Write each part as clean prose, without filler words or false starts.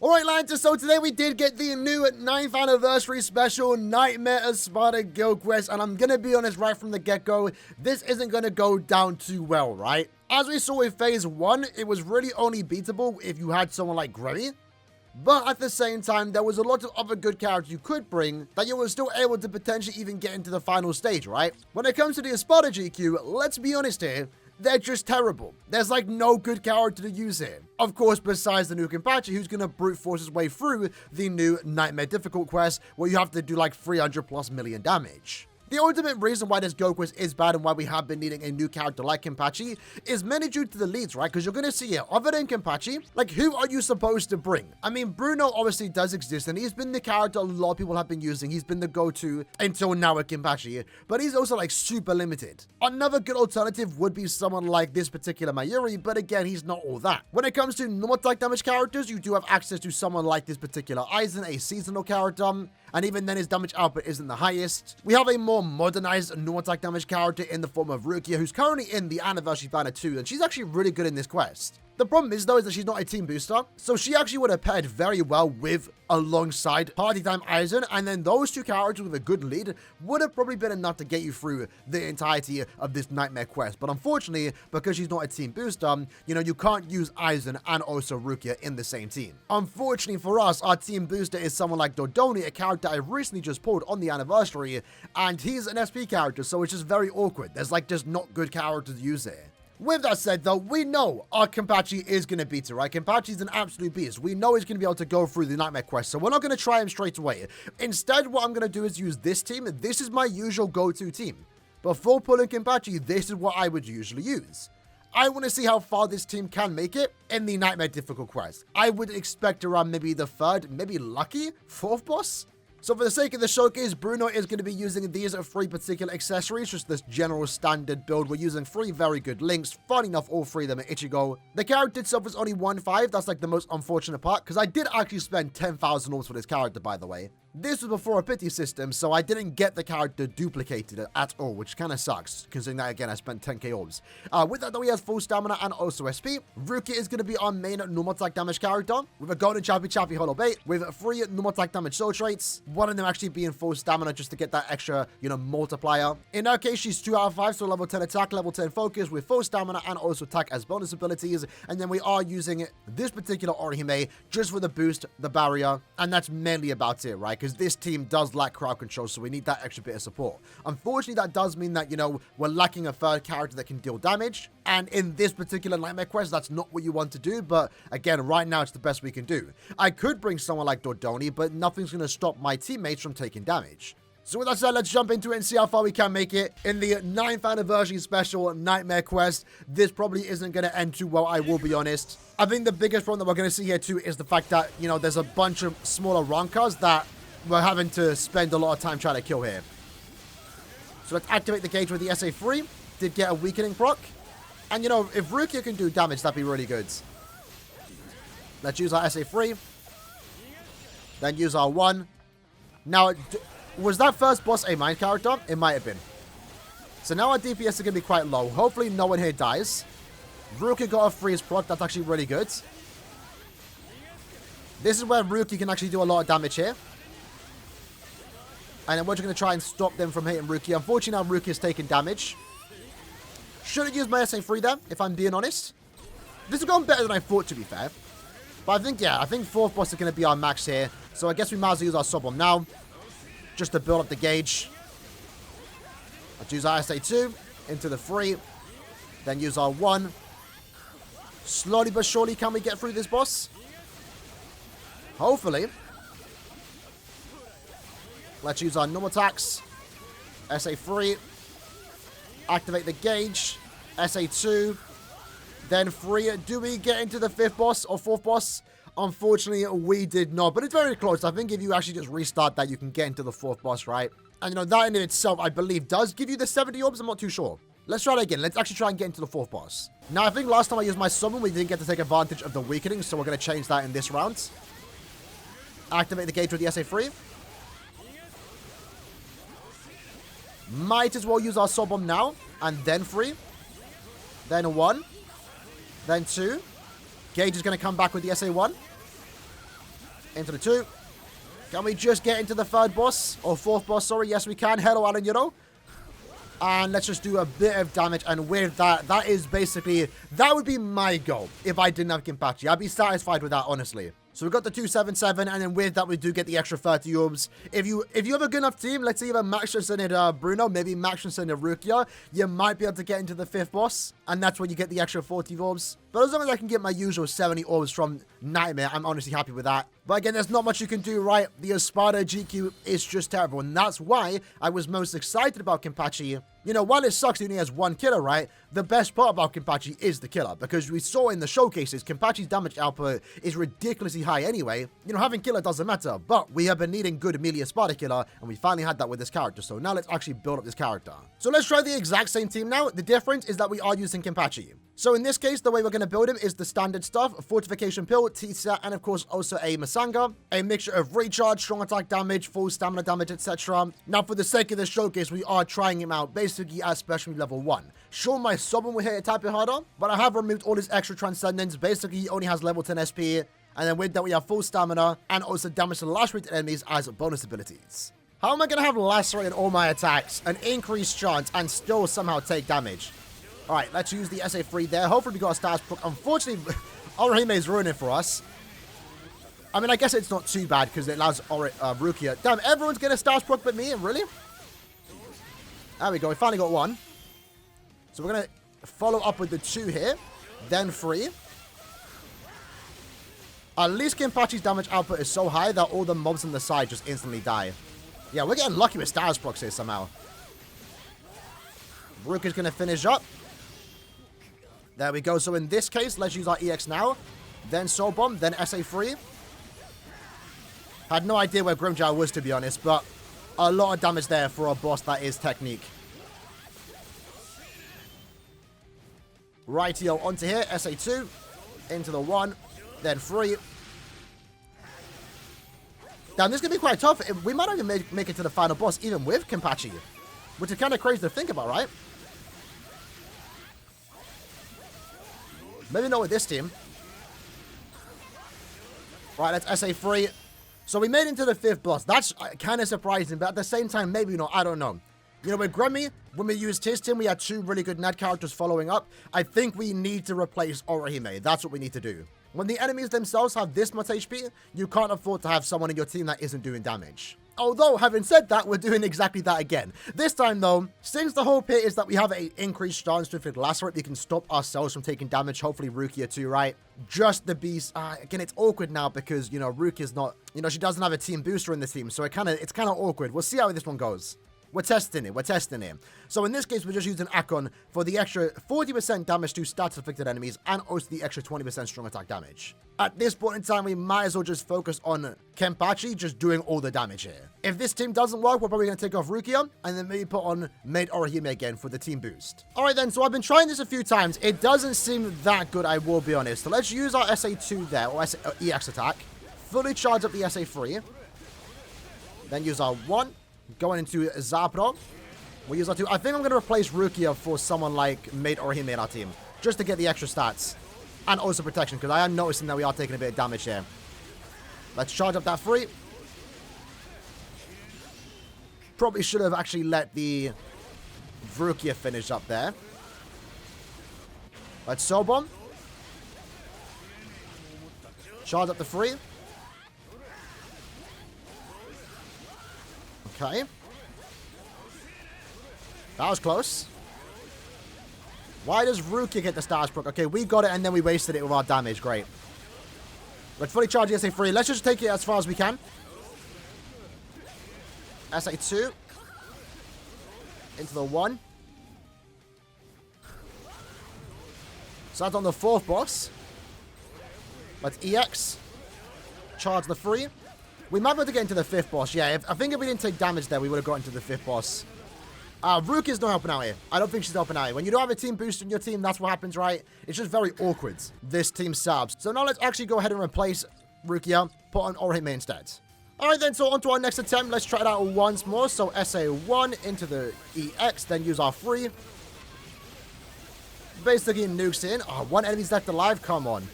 Alright lads, so today we did get the new 9th anniversary special Nightmare ESPADA Guild Quest, and I'm gonna be honest right from the get-go, this isn't gonna go down too well, right? As we saw with Phase 1, it was really only beatable if you had someone like Gray, but at the same time, there was a lot of other good characters you could bring that you were still able to potentially even get into the final stage, right? When it comes to the ESPADA GQ, let's be honest here, they're just terrible. There's like no good character to use here. Of course, besides the new Kenpachi, who's going to brute force his way through the new Nightmare Difficult quest, where you have to do like 300+ million damage. The ultimate reason why this Guild Quest is bad and why we have been needing a new character like Kenpachi is mainly due to the leads, right? Because you're going to see here, other than Kenpachi, like who are you supposed to bring? I mean, Bruno obviously does exist and he's been the character a lot of people have been using. He's been the go-to until now with Kenpachi, but he's also like super limited. Another good alternative would be someone like this particular Mayuri, but again, he's not all that. When it comes to normal attack damage characters, you do have access to someone like this particular Aizen, a seasonal character, and even then his damage output isn't the highest. We have a more modernized normal attack damage character in the form of Rukia, who's currently in the Anniversary Banner 2, and she's actually really good in this quest. The problem is, though, is that she's not a team booster, so she actually would have paired very well with, alongside, Party Time Aizen, and then those two characters with a good lead would have probably been enough to get you through the entirety of this Nightmare quest. But unfortunately, because she's not a team booster, you can't use Aizen and also Rukia in the same team. Unfortunately for us, our team booster is someone like Dodoni, a character I recently just pulled on the anniversary, and he's an SP character, so it's just very awkward. There's like just not good characters to use here. With that said, though, we know our Kenpachi is going to beat her, right? Kenpachi's an absolute beast. We know he's going to be able to go through the Nightmare quest, so we're not going to try him straight away. Instead, what I'm going to do is use this team. This is my usual go-to team. Before pulling Kenpachi, this is what I would usually use. I want to see how far this team can make it in the Nightmare Difficult quest. I would expect around maybe the 3rd, maybe lucky 4th boss. So for the sake of the showcase, Bruno is going to be using these 3 particular accessories, just this general standard build. We're using 3 very good links. Fun enough, all 3 of them are Ichigo. The character itself is only 1.5. That's like the most unfortunate part, because I did actually spend 10,000 orbs for this character, by the way. This was before a pity system, so I didn't get the character duplicated at all, which kind of sucks, considering that, again, I spent 10k orbs. With that, though, he has full stamina and also SP. Rukia is going to be our main normal attack damage character, with a golden Chappy Hollow Bait, with 3 normal attack damage soul traits, one of them actually being full stamina just to get that extra, multiplier. In our case, she's 2 out of 5, so level 10 attack, level 10 focus, with full stamina and also attack as bonus abilities. And then we are using this particular Orihime just for the boost, the barrier, and that's mainly about it, right? Because this team does lack crowd control, so we need that extra bit of support. Unfortunately, that does mean that, we're lacking a 3rd character that can deal damage, and in this particular Nightmare quest, that's not what you want to do, but again, right now, it's the best we can do. I could bring someone like Dodoni, but nothing's going to stop my teammates from taking damage. So with that said, let's jump into it and see how far we can make it in the 9th anniversary special Nightmare quest. This probably isn't going to end too well, I will be honest. I think the biggest problem that we're going to see here too is the fact that, there's a bunch of smaller Rankas that we're having to spend a lot of time trying to kill here. So let's activate the gauge with the SA3. Did get a weakening proc. And if Rukia can do damage, that'd be really good. Let's use our SA3. Then use our 1. Now, was that first boss a mind character? It might have been. So now our DPS is going to be quite low. Hopefully no one here dies. Rukia got a freeze proc. That's actually really good. This is where Rukia can actually do a lot of damage here. And then we're just going to try and stop them from hitting Rukia. Unfortunately, now Rukia's taking damage. Should have used my SA3 there, if I'm being honest. This has gone better than I thought, to be fair. But I think 4th boss is going to be our max here. So I guess we might as well use our sub bomb now, just to build up the gauge. Let's use our SA2 into the 3. Then use our 1. Slowly but surely, can we get through this boss? Hopefully. Let's use our normal attacks. SA3. Activate the gauge. SA2. Then 3. Do we get into the 5th boss or 4th boss? Unfortunately, we did not. But it's very close. I think if you actually just restart that, you can get into the 4th boss, right? And, that in itself, I believe, does give you the 70 orbs. I'm not too sure. Let's try that again. Let's actually try and get into the 4th boss. Now, I think last time I used my summon, we didn't get to take advantage of the weakening. So we're going to change that in this round. Activate the gauge with the SA3. Might as well use our sub bomb now. And then 3. Then 1. Then 2. Gauge is going to come back with the SA1. Into the 2. Can we just get into the 3rd boss? Or 4th boss, sorry. Yes, we can. Hello, Aaroniero. And let's just do a bit of damage. And with that, that is basically... That would be my goal if I didn't have Kenpachi. I'd be satisfied with that, honestly. So we got the 277, and then with that, we do get the extra 30 orbs. If you have a good enough team, let's say you have Maxus and Bruno, maybe Maxus and Rukia, you might be able to get into the 5th boss, and that's when you get the extra 40 orbs. But as long as I can get my usual 70 orbs from Nightmare, I'm honestly happy with that. But again, there's not much you can do, right? The ESPADA GQ is just terrible, and that's why I was most excited about Kenpachi. You know, while it sucks he only has 1 killer, right? The best part about Kenpachi is the killer, because we saw in the showcases, Kenpachi's damage output is ridiculously high anyway. You know, having killer doesn't matter, but we have been needing good melee ESPADA killer, and we finally had that with this character, so now let's actually build up this character. So let's try the exact same team now. The difference is that we are using Kenpachi. So in this case, the way we're going to build him is the standard stuff: fortification pill, T-set, and of course also a Masanga, a mixture of recharge, strong attack damage, full stamina damage, etc. Now for the sake of the showcase, we are trying him out basically at special level 1. Sure, my Sobon will hit a tad bit harder, but I have removed all his extra transcendence. Basically, he only has level 10 SP, and then with that we have full stamina, and also damage to lacerated enemies as bonus abilities. How am I going to have lacerate in all my attacks, an increased chance, and still somehow take damage? Alright, let's use the SA3 there. Hopefully we got a status proc. Unfortunately, Orihime is ruining for us. I mean, I guess it's not too bad because it allows Rukia. Damn, everyone's getting a status proc but me? Really? There we go. We finally got 1. So we're going to follow up with the 2 here. Then 3. At least Kenpachi's damage output is so high that all the mobs on the side just instantly die. Yeah, we're getting lucky with status procs here somehow. Rukia's going to finish up. There we go. So in this case, let's use our EX now. Then Soul Bomb. Then SA3. Had no idea where Grimjar was, to be honest. But a lot of damage there for a boss that is technique. Rightio, onto here. SA2. Into the 1. Then 3. Damn, this is going to be quite tough. We might not even make it to the final boss, even with Kenpachi. Which is kind of crazy to think about, right? Maybe not with this team. Right, let's SA3. So we made it into the 5th boss. That's kind of surprising, but at the same time, maybe not. I don't know. You know, with Grammy, when we used his team, we had 2 really good net characters following up. I think we need to replace Orihime. That's what we need to do. When the enemies themselves have this much HP, you can't afford to have someone in your team that isn't doing damage. Although, having said that, we're doing exactly that again. This time, though, since the hope here is that we have an increased chance with Lacerate, we can stop ourselves from taking damage. Hopefully, Rukia too, right? Just the beast. Again, it's awkward now because, you know, Rukia's not... You know, she doesn't have a team booster in the team, so it's kind of awkward. We'll see how this one goes. We're testing it. So in this case, we're just using Akon for the extra 40% damage to stats-affected enemies and also the extra 20% strong attack damage. At this point in time, we might as well just focus on Kenpachi just doing all the damage here. If this team doesn't work, we're probably going to take off Rukia and then maybe put on Maid Orihime again for the team boost. Alright then, so I've been trying this a few times. It doesn't seem that good, I will be honest. So let's use our SA2 there, or EX attack. Fully charge up the SA3. Then use our 1. Going into Zapro. We'll use our 2. I think I'm going to replace Rukia for someone like Maid Orihime in our team. Just to get the extra stats. And also protection, because I am noticing that we are taking a bit of damage here. Let's charge up that 3. Probably should have actually let the Rukia finish up there. Let's Soul Bomb. Charge up the 3. Okay. That was close. Why does Rukia get the status proc? Okay, we got it and then we wasted it with our damage. Great. Let's fully charge the SA3. Let's just take it as far as we can. SA2. Into the 1. So that's on the 4th boss. Let's EX. Charge the 3. We might be able to get into the 5th boss. Yeah, I think if we didn't take damage there, we would have gotten to the 5th boss. Rukia's not helping out here. I don't think she's helping out here. When you don't have a team boost in your team, that's what happens, right? It's just very awkward, this team subs. So now let's actually go ahead and replace Rukia. Put on Orihime instead. Alright then, so on to our next attempt. Let's try it out once more. So SA1 into the EX, then use our 3. Basically nukes in. Oh, 1 enemy's left alive. Come on.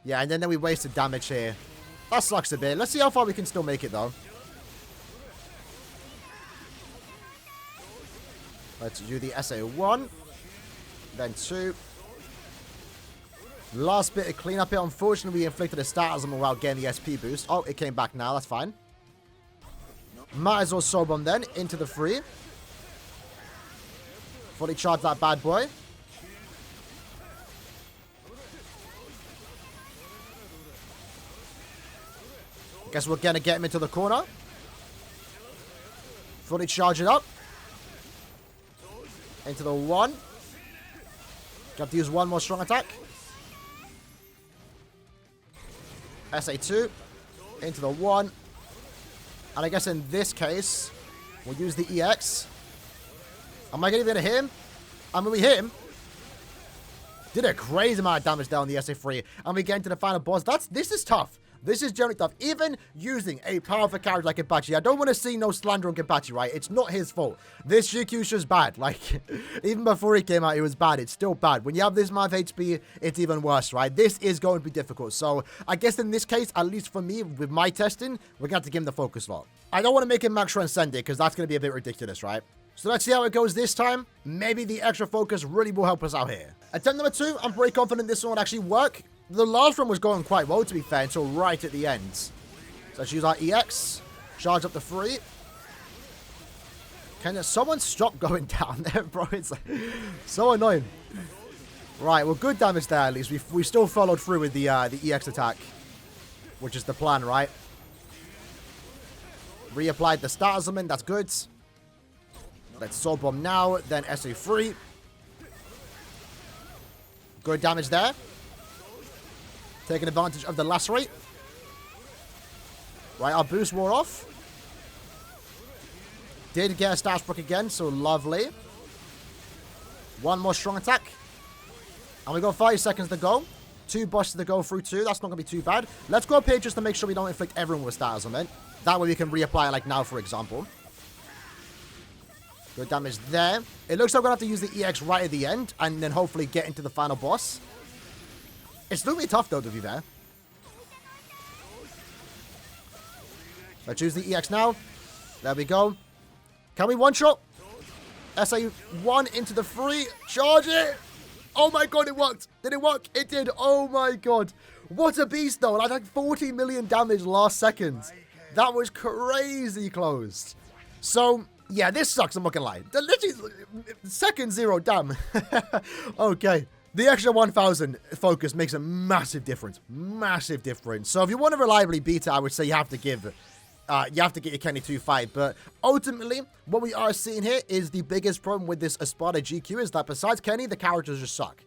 Yeah, and then we wasted damage here. That sucks a bit. Let's see how far we can still make it, though. Let's do the SA1. Then 2. Last bit of cleanup here. Unfortunately, we inflicted a status on while getting the SP boost. Oh, it came back now. That's fine. Might as well soul bomb then. Into the 3. Fully charge that bad boy. Guess we're gonna get him into the corner. Fully charge it up. Into the 1. Got to use one more strong attack. SA2. Into the 1. And I guess in this case, we'll use the EX. Am I going to hit him? I mean, we hit him. Did a crazy amount of damage down the SA3. And we get into the final boss. This is tough. This is generally tough. Even using a powerful character like Kenpachi, I don't want to see no slander on Kenpachi, right? It's not his fault. This GQ's just bad. Like, even before he came out, it was bad. It's still bad. When you have this amount of HP, it's even worse, right? This is going to be difficult. So, I guess in this case, at least for me, with my testing, we're going to have to give him the focus slot. I don't want to make him max transcended, because that's going to be a bit ridiculous, right? So let's see how it goes this time. Maybe the extra focus really will help us out here. Attempt number 2, I'm pretty confident this one will actually work. The last one was going quite well, to be fair, until right at the end. So let's use our EX. Charge up the 3. Can someone stop going down there, bro? It's like, so annoying. Right, well, good damage there, at least. We still followed through with the EX attack, which is the plan, right? Reapplied the status summon. That's good. Let's soul bomb now, then SA3. Good damage there. Taking advantage of the lacerate. Right, our boost wore off. Did get a stash block again, so lovely. One more strong attack. And we got 5 seconds to go. 2 bosses to go through 2. That's not going to be too bad. Let's go up here just to make sure we don't inflict everyone with status on it. That way we can reapply it like now, for example. Good damage there. It looks like we're going to have to use the EX right at the end. And then hopefully get into the final boss. It's going to be tough, though, to be fair. Let's use the EX now. There we go. Can we one-shot? SA1 into the 3. Charge it! Oh my god, it worked! Did it work? It did! Oh my god. What a beast, though. I had 40 million damage last second. That was crazy close. So, yeah, this sucks, I'm not gonna lie. Literally, second 0, damn. Okay. The extra 1,000 focus makes a massive difference. Massive difference. So if you want to reliably beat it, I would say you have to get your Kenny 2-5. But ultimately, what we are seeing here is the biggest problem with this ESPADA GQ is that besides Kenny, the characters just suck.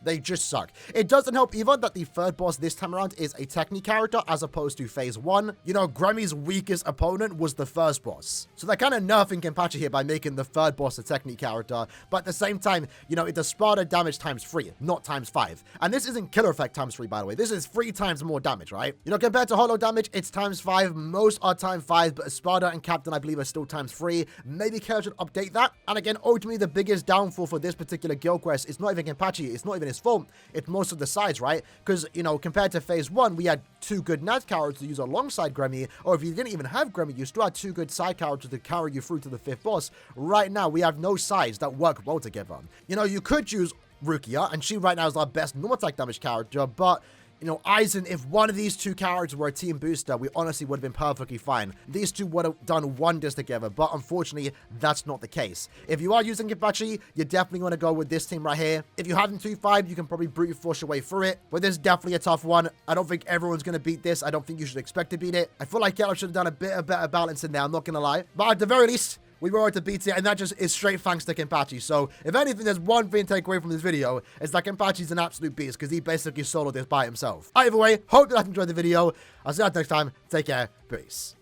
They just suck. It doesn't help either that the third boss this time around is a technique character as opposed to phase 1. You know, Gremmy's weakest opponent was the first boss. So they're kind of nerfing Kenpachi here by making the third boss a technique character. But at the same time, you know, it does Sparta damage times 3, not times 5. And this isn't killer effect times 3, by the way. This is 3 times more damage, right? You know, compared to holo damage, it's times 5. Most are times 5, but Sparta and Captain, I believe, are still times 3. Maybe Kara should update that. And again, ultimately, the biggest downfall for this particular guild quest is not even Kenpachi. It's not even his fault. It's most of the sides, right? Because, you know, compared to phase 1, we had 2 good Nat characters to use alongside Grammy, or if you didn't even have Grammy, you still had 2 good side characters to carry you through to the 5th boss. Right now, we have no sides that work well together. You know, you could use Rukia, and she right now is our best normal attack damage character, but you know, Aizen, if one of these 2 characters were a team booster, we honestly would have been perfectly fine. These 2 would have done wonders together, but unfortunately, that's not the case. If you are using Kenpachi, you definitely want to go with this team right here. If you have them 2-5, you can probably brute force your way through it, but this is definitely a tough one. I don't think everyone's going to beat this. I don't think you should expect to beat it. I feel like Kero should have done a bit of better balance in there, I'm not going to lie. But at the very least, we were able to beat it, and that just is straight thanks to Kenpachi. So, if anything, there's one thing to take away from this video, it's that Kenpachi's an absolute beast, because he basically soloed this by himself. Either way, hope you guys enjoyed the video. I'll see you guys next time. Take care. Peace.